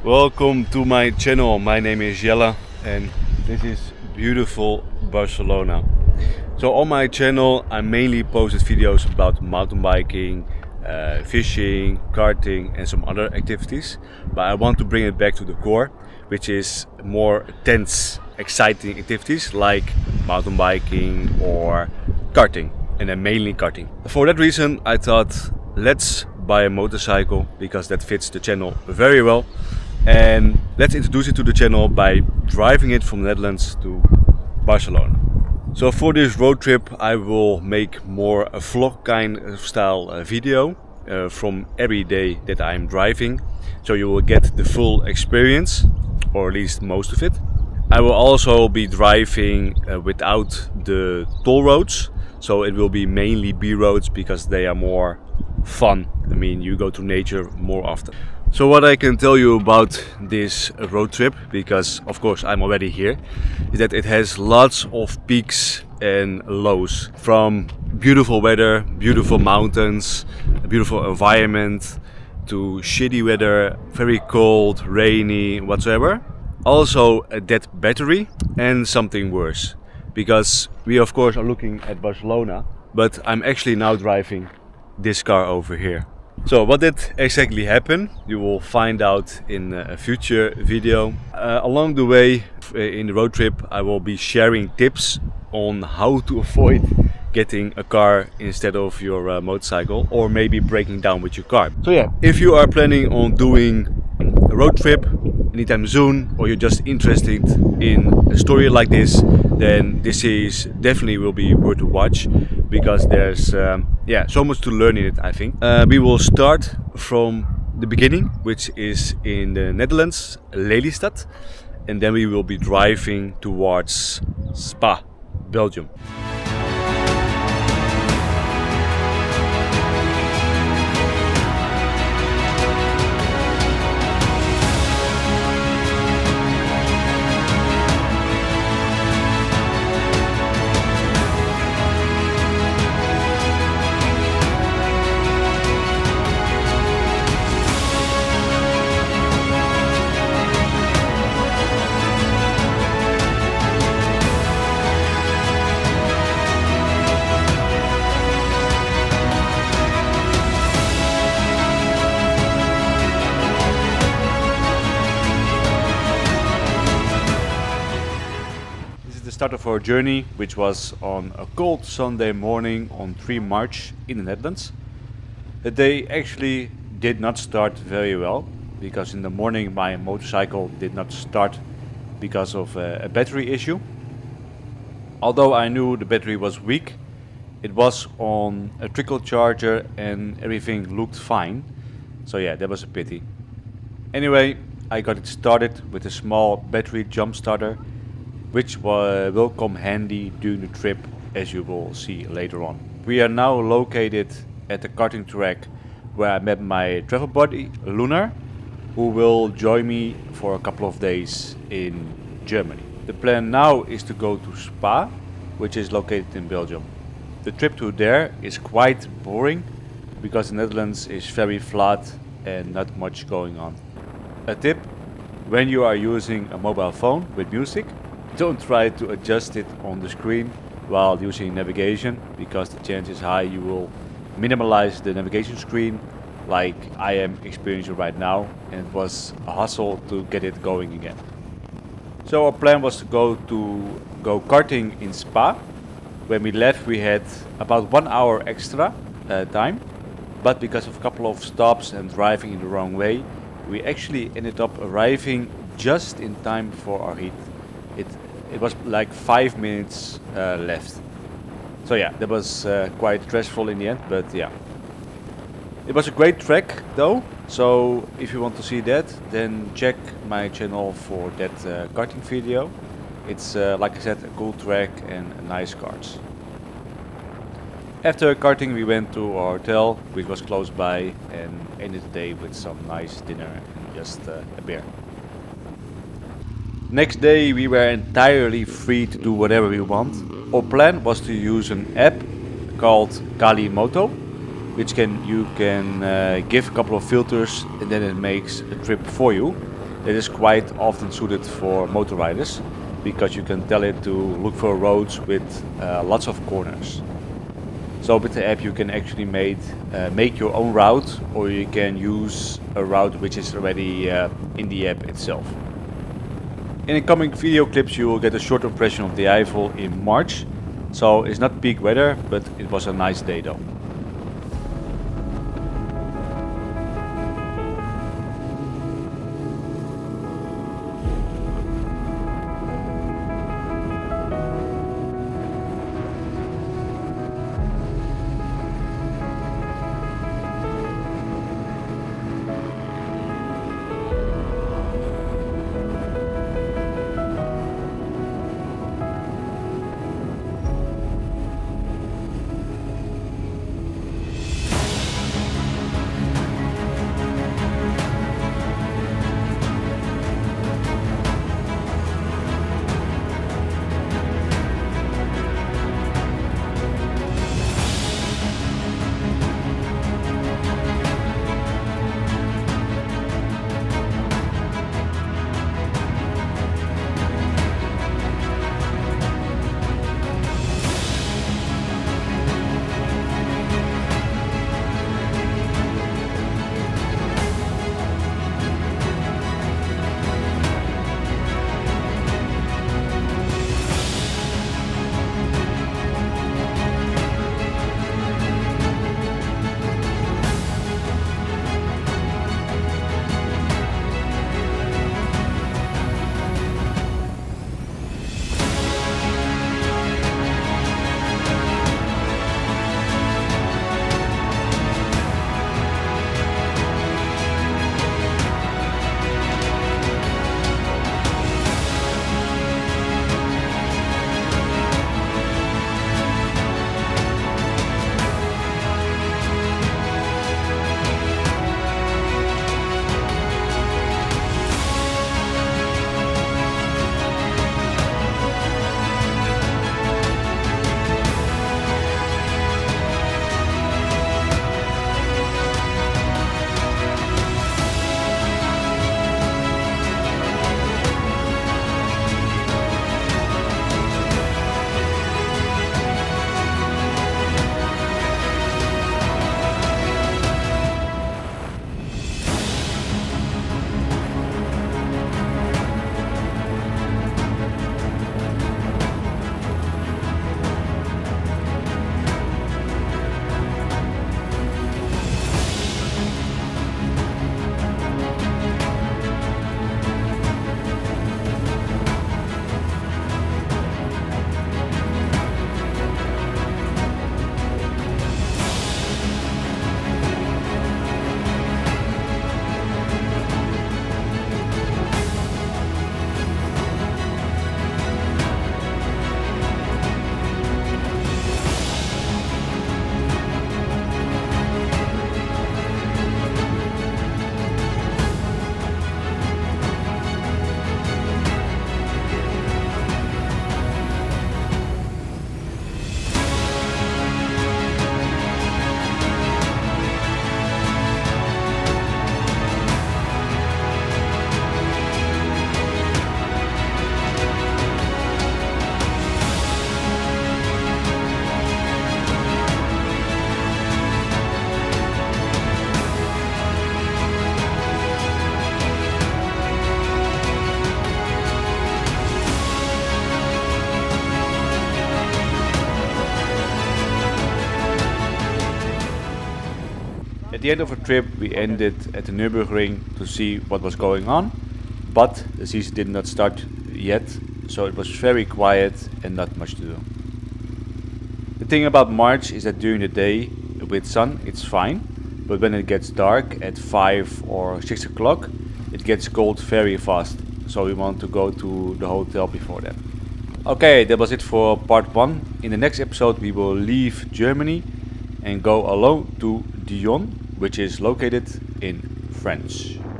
Welcome to my channel. My name is Jelle and this is beautiful Barcelona. So on my channel I mainly posted videos about mountain biking, fishing, karting and some other activities. But I want to bring it back to the core, which is more tense, exciting activities like mountain biking or karting, and then mainly karting. For that reason I thought let's buy a motorcycle because that fits the channel very well. And let's introduce it to the channel by driving it from the Netherlands to Barcelona. So for this road trip I will make more a vlog kind of style video from every day that I'm driving. So you will get the full experience, or at least most of it. I will also be driving without the toll roads. So it will be mainly B roads because they are more fun. I mean, you go to nature more often. So what I can tell you about this road trip, because of course I'm already here, is that it has lots of peaks and lows. From beautiful weather, beautiful mountains, a beautiful environment, to shitty weather, very cold, rainy, whatsoever. Also a dead battery and something worse. Because we of course are looking at Barcelona, but I'm actually now driving this car over here. So what did exactly happen, you will find out in a future video. Along the way in the road trip I will be sharing tips on how to avoid getting a car instead of your motorcycle, or maybe breaking down with your car. So yeah, if you are planning on doing a road trip anytime soon, or you're just interested in a story like this, then this is definitely will be worth to watch, because there's so much to learn in it, I think. We will start from the beginning, which is in the Netherlands, Lelystad, and then we will be driving towards Spa, Belgium. Start of our journey, which was on a cold Sunday morning on 3 March in the Netherlands. The day actually did not start very well, because in the morning my motorcycle did not start because of a battery issue. Although I knew the battery was weak, it was on a trickle charger and everything looked fine. So yeah, that was a pity. Anyway, I got it started with a small battery jump starter, which will come handy during the trip, as you will see later on. We are now located at the karting track where I met my travel buddy Lunar, who will join me for a couple of days in Germany. The plan now is to go to Spa, which is located in Belgium. The trip to there is quite boring because the Netherlands is very flat and not much going on. A tip: when you are using a mobile phone with music, don't try to adjust it on the screen while using navigation, because the chance is high you will minimize the navigation screen like I am experiencing right now, and it was a hassle to get it going again. So our plan was to go karting in Spa. When we left we had about 1 hour extra time, but because of a couple of stops and driving in the wrong way, we actually ended up arriving just in time for our heat. It was like 5 minutes left. So yeah, that was quite stressful in the end, but yeah. It was a great track though, so if you want to see that, then check my channel for that karting video. It's like I said, a cool track and nice karts. After karting we went to our hotel, which was close by, and ended the day with some nice dinner and just a beer. Next day we were entirely free to do whatever we want. Our plan was to use an app called Kali Moto, which you can give a couple of filters and then it makes a trip for you. that is quite often suited for motor riders because you can tell it to look for roads with lots of corners. So with the app you can actually make your own route, or you can use a route which is already in the app itself. In the coming video clips you will get a short impression of the Eifel in March. So it's not peak weather, but it was a nice day though. At the end of a trip we ended at the Nürburgring to see what was going on, but the season did not start yet, so it was very quiet and not much to do. The thing about March is that during the day with sun it's fine, but when it gets dark at 5 or 6 o'clock it gets cold very fast, so we want to go to the hotel before that. Okay, that was it for part 1. In the next episode we will leave Germany and go alone to Dijon, which is located in France.